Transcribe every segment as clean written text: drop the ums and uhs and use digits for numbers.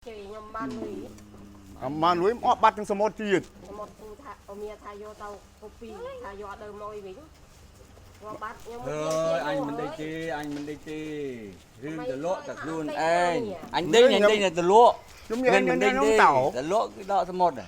chơi nhom ban lưới มาลุยออกบัตรถึงสมอจีด một cụ thà ở mía thà vô tàu copy thà vô đời môi vĩnh vào bắt nhưng Thôi anh mình đây chi riêng từ lỗ thật luôn anh Đấy, đây là từ lỗ ខ្ញុំញ៉ាំ mình ញ៉ាំ đây đi តោ từ lỗ cái đó số 1 này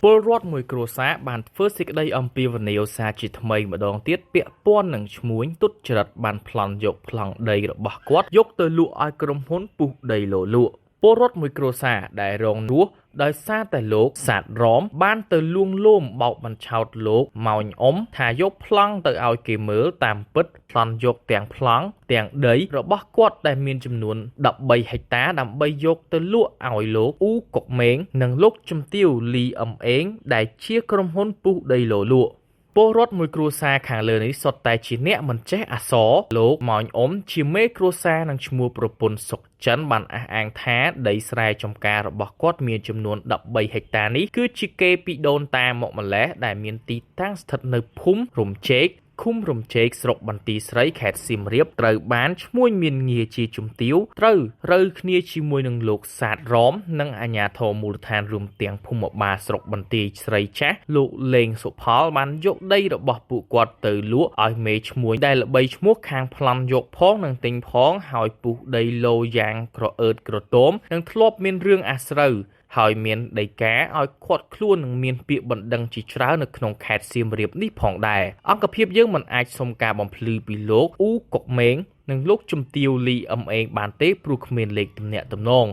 ពលរដ្ឋមួយគ្រួសារបានធ្វើសេចក្តីអំពាវនាវសារជាថ្មីម្ដងទៀតពាក់ព័ន្ធនឹងឈ្មួញទុច្ចរិតបានប្លន់យកប្លង់ដីរបស់គាត់យកទៅលក់ឲ្យក្រុមហ៊ុនពុះដីលលក់ពលរដ្ឋមួយគ្រួសារដែលរងនោះដោយសារតែលោកសាទរមបានទៅលួងលោមបោកបញ្ឆោតលោកម៉ោញអ៊ំថាយកប្លង់ទៅឲ្យគេមើលតាមពិតប្លន់យកទាំងប្លង់ទាំងដីរបស់គាត់ដែលមានចំនួន13ហិកតាដើម្បីយកទៅលក់ឲ្យលោកអ៊ូកុកម៉េងនិងលោកជំទាវលីអឹមអេងដែលជាក្រុមហ៊ុនពុះដីលលក់ពលរដ្ឋមួយគ្រួសារខាងលើនេះសុទ្ធតែជាអ្នកមិនចេះអក្សរលោកម៉ោញអ៊ំជាមេគ្រួសារនឹងឈ្មោះប្រពន្ធសុកចិនបានអះអាងថាដីស្រែចម្ការរបស់គាត់មានចំនួន13ហិកតានេះគឺជាគេពីដូនតាមកម្លេះដែលមានទីតាំងស្ថិតនៅភូមិរំជែកឃុំរំជែកស្រុកបន្ទាយស្រីខេត្តសៀមរាបត្រូវបានឈ្មួញមានងារជាជំទាវត្រូវរើគ្នាជាមួយនឹងលោកសាទរមនិងអាជ្ញាធរមូលដ្ឋានរួមទាំងភូមិបាលស្រុកបន្ទាយស្រីចាស់លោកលេងសុផលបានយកដីរបស់ពួកគាត់ទៅលក់ឲ្យមេឈ្មួញដែលល្បីឈ្មោះខាងប្លន់យកផងនិងទិញផងហើយពុះដីលោយ៉ាងក្រអឺតក្រទមនិងធ្លាប់មានរឿងអាស្រូវហើយមានដីកាឲ្យខាត់ខ្លួននឹងមានពាក្យបណ្ដឹងជាច្រើននៅក្នុងខេត្តសៀមរាបនេះផងដែរអង្គភាពយើងមិនអាចសុំការបំភ្លឺពីលោកអ៊ូកុកម៉េងនិងលោកជំទាវលីអឹមអេងបានទេព្រោះគ្មានលេខទំនាក់ទំនង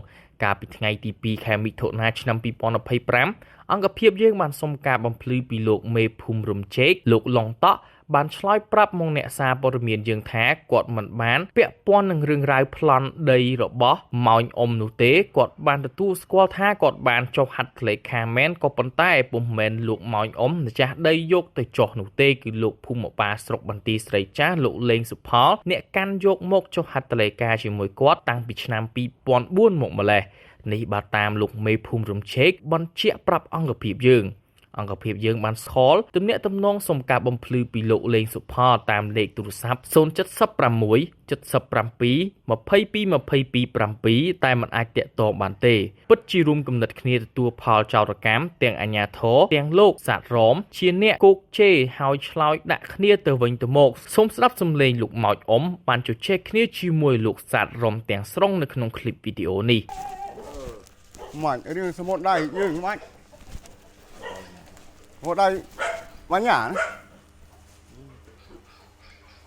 កាលពីថ្ងៃទី2ខែមិថុនាឆ្នាំ2025អង្គភាពយើងបានសុំការបំភ្លឺពីលោកមេភូមិរំជែកលោកឡុងតក់បានឆ្លើយប្រាប់មកអ្នកសារព័ត៌មានយើងថាគាត់មិនបានពាក់ព័ន្ធនឹងរឿងរ៉ាវប្លន់ដីរបស់ម៉ោញអ៊ំនោះទេគាត់បានទទួលស្គាល់ថាគាត់បានចុះហត្ថលេខាមែនក៏ប៉ុន្តែពុំមែនលោកម៉ោញអ៊ំម្ចាស់ដីយកទៅចុះនោះទេគឺលោកភូមិបាលស្រុកបន្ទាយស្រីចាស់លោកលេងសុផលអ្នកកាន់យកមកចុះហត្ថលេខាជាមួយគាត់តាំងពីឆ្នាំ2004មកម្លេះនេះបាទតាមលោកមេភូមិរំជែកបញ្ជាក់ប្រាប់អង្គភាពយើងបានស្គាល់ទំនាក់ទំនងសុំការបំភ្លឺពីលោកលេងសុផលតាមលេខទូរស័ព្ទ076 77 22 7 តែមិនអាចតាក់ទងបានទេពិតជារួមគំនិតគ្នាទទួលផលចោរកម្មទាំងអាជ្ញាធរទាំងលោកសាទរមជាអ្នកគោកជេរហើយឆ្លោយដាក់គ្នាទៅវិញទៅមកសូមស្ដាប់សំឡេងលោកម៉ោចអ៊ំបានជជែកគ្នាជាមួយលោកសាទរមទាំងស្រុងនៅក្នុងឃ្លីបវីដេអូនេះ មិនរឿងសមុទ្រដៃយើងមិនមកដៃបាញ់ណា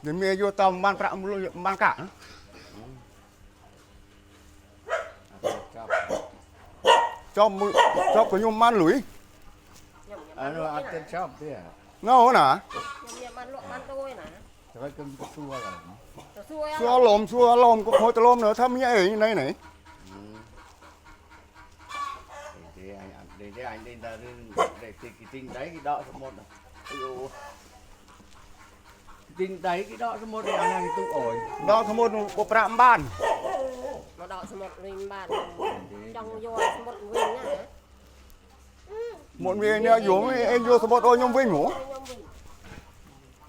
ដែលមានយកតបានប្រាក់លុយបានកាក់ចប់ខ្ញុំបានលុយ rồi ăn tên shop thế à ងោណា nhom ban lụa ban tôi nè phải cưng xua rồi ទៅ សួរលំក៏ហូតលំnữaថាមានអីណៃណៃ để anh đi ra để cái tinh đấy cái đọ số 1 này tinh đấy cái đọ số 1 này anh đang tu ổi ដល់សមុទ្រក៏ប្រាក់បាន mà đọ số 1 វិញបានចង់យកsố 1វិញណា một người nha vô em vô số 1 ôi nhom vinh hả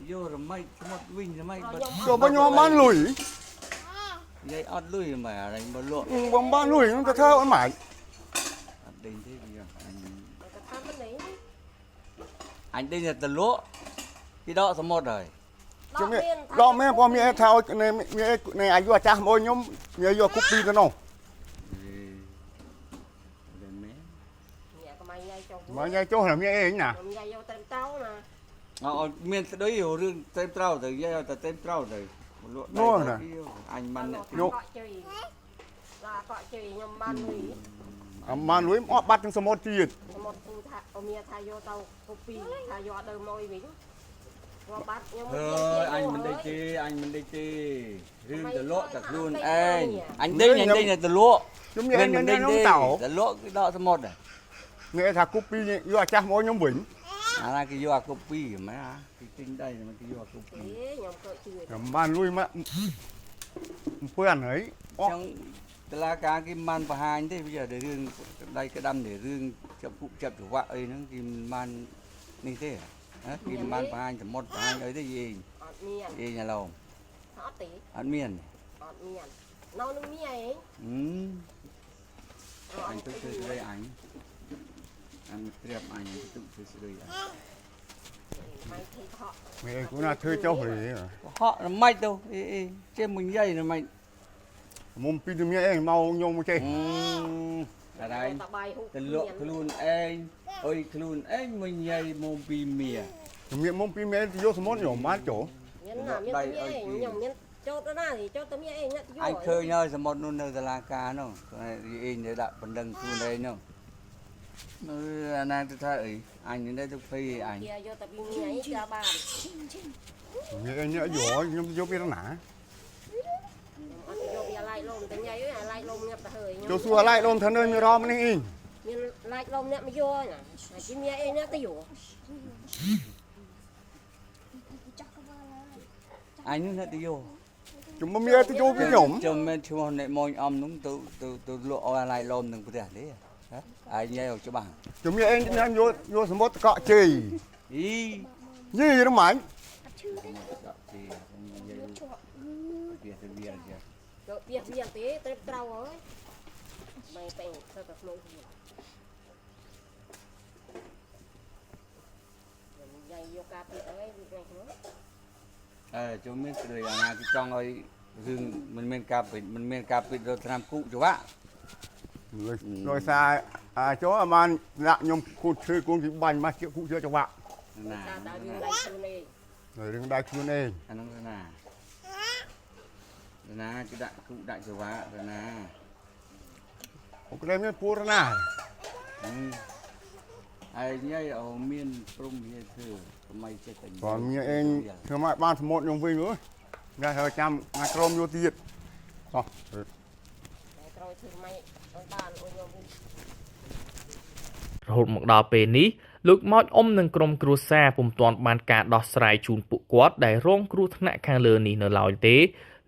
vô rồi mấy số 1 vinh rồi mấy cho bao nhiêu bán lùi dây ót lùi mà đánh bờ lụa bằng bán lùi nó có thao ăn mải đình thế gì tham bên đấy anh đây là từ lúa cái đó số 1 rồi chứ mẹ đó mẹ qua mẹ thao này ai vô cha ôi nhom mẹ vô copy cái nào mà nhai chỗ là mẹ ấy nè nhai vô tem táo nè miền đấy hiểu riêng tem trâu rồi dây là tem trâu rồi Nô nè anh bắn là cọ chì nhom ban lưới มาลุยออกบัตรถึงสมอจีด một cụ thà ở mía thà vô tàu copy thà vô đời môi vĩnh vào bắt nhưng Thôi anh mình đây chi riêng từ lỗ thật luôn anh đây là từ lỗ ខ្ញុំញ៉ាំញ៉ាំនំតោ từ lỗ cái đó số 1 này ngheថា copy យកចាស់មកខ្ញុំវិញ là cái vô copy mà cái tinh đây là cái vô copy nhom cọ chì ខ្ញុំបានលុយមកเพื่อนហើយ trong là cái man và hai thế bây giờ để riêng đây cái đâm để riêng chậm phụ chậm chủ vợ ấy nó cái man như thế à cái man và hai thì 1 và 2 ấy thế gì gì nhà lầu ăn miền nấu nước mía ấy anh tự chơi đây anh đẹp anh tự chơi đây mày thì họ mẹ cũng là thưa cháu rồi họ là mạch đâu trên mình dây là mạch mồm pin mẹ mau nhông chơi ở đây tao bay hụt từ lượng luôn anh ơi luôn anh mình dây mồm pi mìa mẹ mồm pin mẹ vô số món nhỏ mát chỗ nhân là miếng tấm nhẹ nhom miếng cho tao na thì cho tấm nhẹ nhặt vô anh khơi nhơi sẽ một nôn nơi là ca nó đi để đặt phần đằng luôn đây nó nàng tôi thấy anh đến đây tôi phi anh kia vô tao bị nhảy ra bàn mẹ nhớ vô nhưng vô biết nó nã vô bia lại lôm tao nhảy lại lôm nhập tao hơi cho xua lại luôn thân ơi mẹ rom đi nhưng lại lôm nhập mới vô nè chỉ nhảy nhặt tao vô anh nữa đi vô chúng mẹ tôi vô cái nhổm chồng men chồng này môi âm đúng tôi lộ lại lôm đừng có thể đấy anh nghe cho bạn chúng mẹ anh vô số mốt cọ chì ý gì nó mảnh bia tí tới trâu ấy mày phải sao tập lôi dày vô cà phê ấy này nữa chỗ mình cười là cái trong ấy rừng mình men cà phê rồi làm cụ cho bạn rồi xa chỗ mà nặng nhom cụt chơi cũng chỉ bành mà chịu cụ chưa cho bạn rồi đừng đại khuôn ê anh nói là nè cái đại cụ đại cho bạn rồi nè cái này mới pua ra nè ai nhây ở miền trung như thế mày chơi tình còn như anh thưa mãi ban số 1 nhom vinh nữa ra hơi trăm ngài crom vô tiệt rồi រហូតមកដល់ពេលនេះលោកម៉ោចអ៊ុំនិងក្រុមគ្រួសារពុំទាន់បានការដោះស្រាយជូនពួកគាត់ដែលរងគ្រោះថ្នាក់ខាងលើនេះនៅឡើយទេ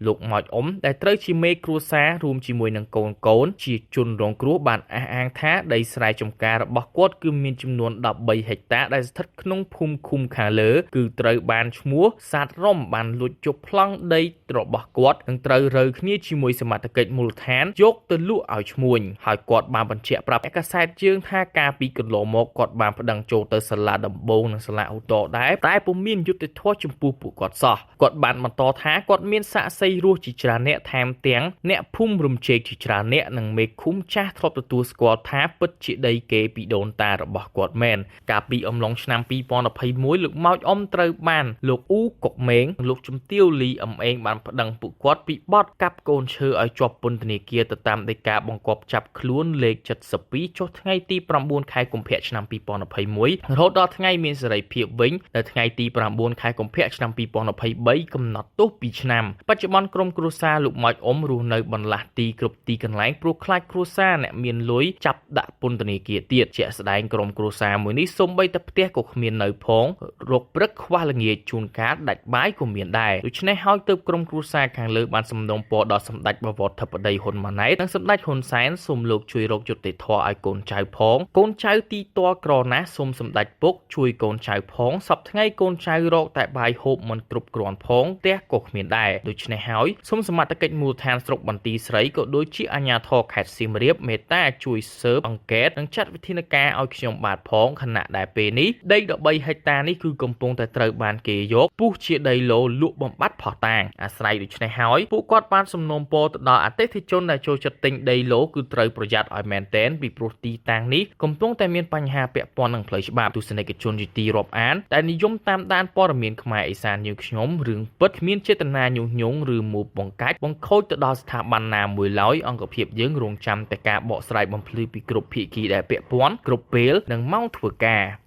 លោកម៉ោចអ៊ុំដែលត្រូវជាមេគ្រួសាររួមជាមួយនឹងកូនជាជនរងគ្រោះបានអះអាងថាដីស្រែចម្ការរបស់គាត់គឺមានចំនួន13ហិកតាដែលស្ថិតក្នុងភូមិឃុំខាងលើគឺត្រូវបានឈ្មោះសាទរំបានលួចយកប្លង់ដីរបស់គាត់និងត្រូវរើគ្នាជាមួយសមត្ថកិច្ចមូលដ្ឋានយកទៅលក់ឲ្យឈ្មួញហើយគាត់បានបញ្ជាក់ប្រាប់កាសែតជើងថាការពីកន្លងមកគាត់បានប្តឹងចូលទៅសាលាដំបងនិងសាលាឧទ្ធរដែរតែពុំមានយុត្តិធម៌ចំពោះពួកគាត់សោះគាត់បានបន្តថាគាត់មានសាក្សីរស់ជាច្រើនអ្នកថែមទាំងអ្នកភូមិរំជែកជាច្រើនអ្នកនិងមេឃុំចាស់ធ្លាប់ទទួលស្គាល់ថាពិតជាដីគេពីដូនតារបស់គាត់មែនកាលពីអំឡុងឆ្នាំ2021លោកម៉ោចអ៊ុំត្រូវបានលោកអ៊ូកុកមេងលោកជំទាវលីអ៊ំអេងបានប្តឹងពួកគាត់ពីបទកាប់កូនឈើឲ្យជាប់ពន្ធនាគារទៅតាមដីកាបង្គាប់ចាប់ខ្លួនលេខ72ចុះថ្ងៃទី9ខែកុម្ភៈឆ្នាំ2021រហូតដល់ថ្ងៃមានសេរីភាពវិញនៅថ្ងៃទី9ខែកុម្ភៈឆ្នាំ2023កំណត់ទោស2ឆ្នាំបច្ចុប្បន្នក្រុមគ្រួសារលោកម៉ោចអ៊ុំរស់នៅបន្លាស់ទីគ្រប់ទីកន្លែងព្រោះខ្លាចគ្រួសារអ្នកមានលុយចាប់ដាក់ពន្ធនាគារទៀតជាក់ស្ដែងក្រុមគ្រួសារមួយនេះសូម្បីតែផ្ទះក៏គ្មាននៅផងរកព្រឹកខ្វះល្ងាចជួនកាលដាច់បាយក៏មានដែរដូច្នេះហើយទើបក្រុមគ្រួសារខាងលើបានសំណូមពរដល់សម្ដេចបវរធិបតីហ៊ុនម៉ាណែតនិងសម្ដេចហ៊ុនសែនសូមលោកជួយរកយុត្តិធម៌ឲ្យកូនចៅផងកូនចៅទីតក្រណាស់សូមសម្ដេចពុកជួយកូនចៅផងសប្តាហ៍ថ្ងៃកូនចៅរកតែបាយហូបមិនគ្រប់គ្រាន់ផងផ្ទះក៏គ្មានដែរដូច្នេះហើយសូមសមត្ថកិច្ចមូលដ្ឋានស្រុកបន្ទាយស្រីក៏ដូចជាអាជ្ញាធរខេត្តសៀមរាបមេត្តាជួយស៊ើបអង្កេតនិងចាត់វិធានការឲ្យខ្ញុំបាទផងខណៈដែលពេលនេះដី13ហិកតានេះគឺកំពុងតែត្រូវបានគេយកពុះជាដីឡូលក់បំបត្តិផុសតាងអាស្រ័យដូច្នេះហើយពួកគាត់បានសំណូមពរទៅដល់អតិថិជនដែលចូលចិត្តទិញដីឡូគឺត្រូវប្រយ័ត្នឲ្យមែនទែនពីព្រោះទីតាំងនេះកំពុងតែមានបញ្ហាពាក់ព័ន្ធនឹងផ្លូវច្បាប់ទស្សនិកជនជាទីរាប់អានដែលនិយមតាមដានព័ត៌មានខ្មែរអេសានយើងខ្ញុំរឿងពិតគ្មានចេតនាញុះញង់ឬមូលបង្កាច់បង្ខូចទៅដល់ស្ថាប័នណាមួយឡើយអង្គភាពយើងរងចាំតែការបកស្រាយបំភ្លឺពីគ្រប់ភាគីដែលពាក់ព័ន្ធគ្រប់ពេលនិងម៉ោងធ្វើការ